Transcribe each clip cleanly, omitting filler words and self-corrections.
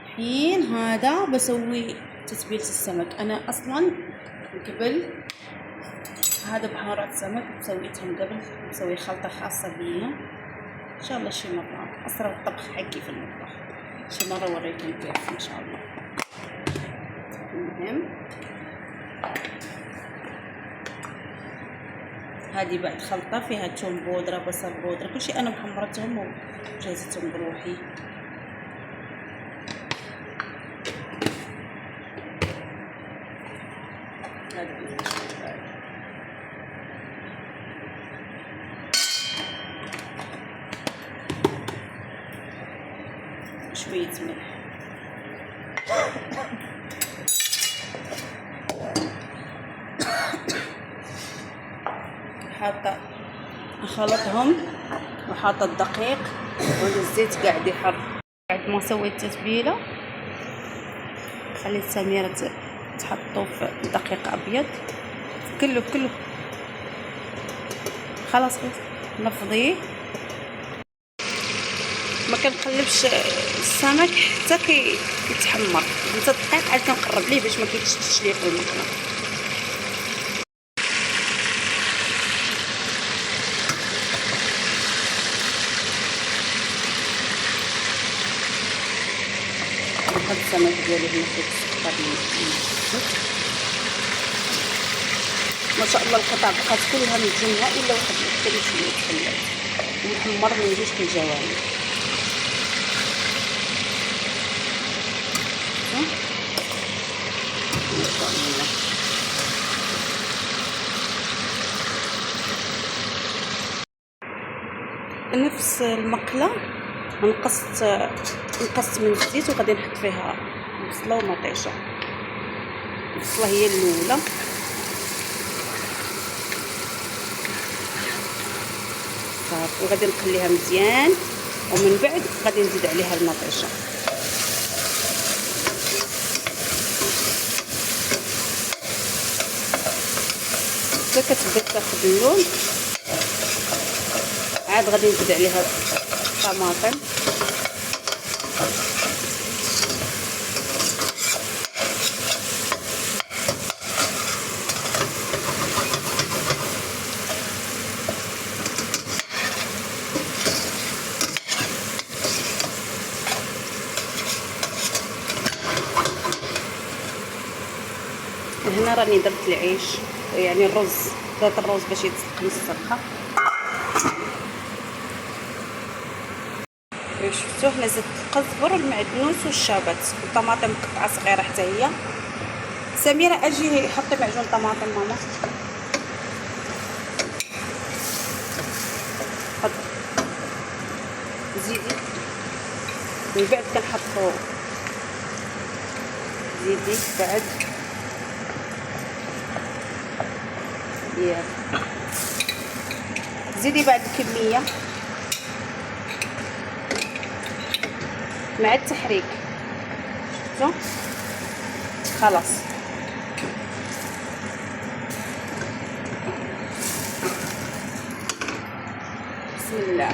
الحين هذا بسوي تتبيلة السمك. انا اصلا قبل هذا بهارات سمك سويتهم قبل، بسوي خلطة خاصة بي. ان شاء الله شي مرة اسرع الطبخ حقي في المطبخ، شي مرة اوريكم كيف ان شاء الله. المهم هذه بعد خلطة فيها توم بودرة، بصل بودرة، كل شيء انا محمرتهم وجهزتهم بروحي. شوية ملح، حاطة اخلطهم وحاطة الدقيق والزيت قاعد يحر. بعد ما سويت تتبيلة خليت سميرة تحطه في دقيق ابيض كله خلاص نفضيه. ما كنقلبش السمك حتى يتحمر 5 دقائق، عاد كنقرب ليه باش ما كيتشتتش ليه في المقله. هاد السمك ديالي هنا كيتسكر ما شاء الله. القطع بقات كلها متجمعه الا واحد اللي شويه تحلات ومحمر من جوج في الجوانب. نفس المقله نقصت من الزيت وغادي نحط فيها بصله ومطيشه. البصله هي الاولى، صافي، وغادي نقليها مزيان ومن بعد غادي نزيد عليها المطيشه. حتى كتبدا تاخذ اللون عاد غادي نزيد عليها الطماطم هنا. راني درت العيش يعني الرز، درت الرز باش يتسلق السلقه. شفتوا هنا زدت القزبر والمعدنوس والشابت والطماطم قطعه صغيره حتى هي. سميره اجي حطي معجون طماطم ماما. حط زيدي من بعد كنحطو زيدي بعد زيدي بعد كميه مع التحريك. شفتوا خلاص. بسم الله.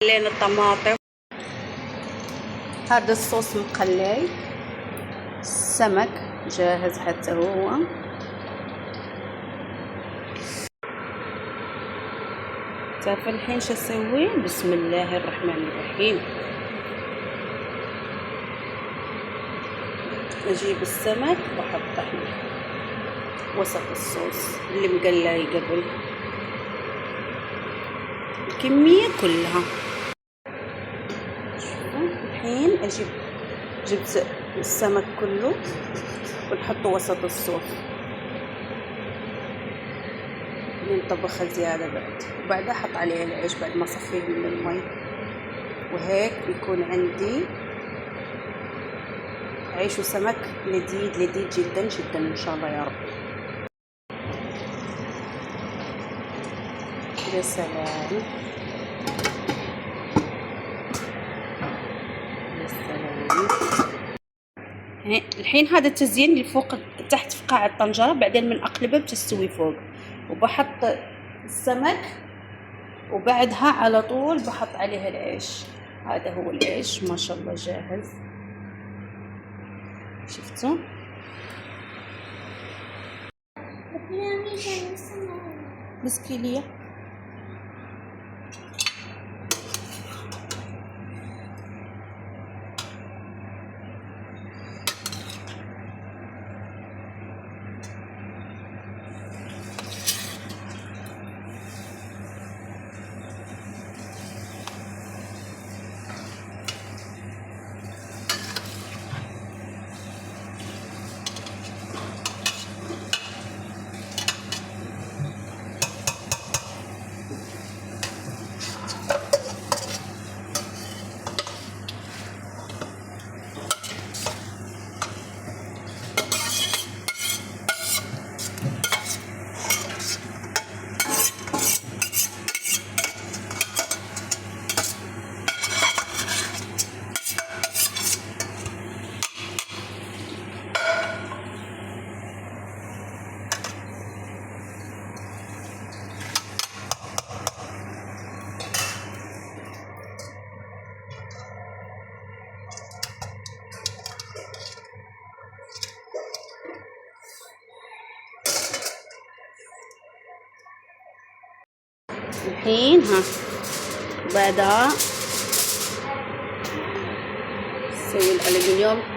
خلينا الطماطم. هذا الصوص مقلاي، السمك جاهز حتى هو. صافي الحين شو اسوي؟ بسم الله الرحمن الرحيم. اجيب السمك واحطه وسط الصوص اللي مقلاي قبل الكميه كلها. شوفوا الحين جبت السمك كله ونحطه وسط الصوص، نطبخها زياده بعد، وبعدها احط عليها العيش بعد ما صفيه من المي. وهيك بيكون عندي عيش وسمك لذيذ جدا جدا ان شاء الله يا رب. يا سلام يا سلام. الحين هذا التزيين اللي فوق تحت في قاع الطنجره، بعدين من اقلبه بتستوي فوق، وبحط السمك وبعدها على طول بحط عليها العيش. هذا هو العيش ما شاء الله جاهز، شفتوا؟ مسكيلية الحين. ها بعدها نسوي الألمنيوم.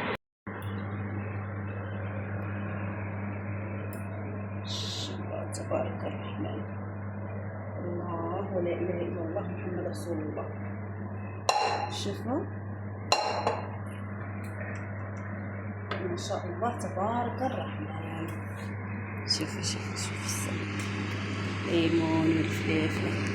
تبارك الرحمن، الله لا إله إلا الله محمد رسول الله. شوفوا ما شاء الله تبارك الرحمن. شوفوا السمك، الليمون والفلفل.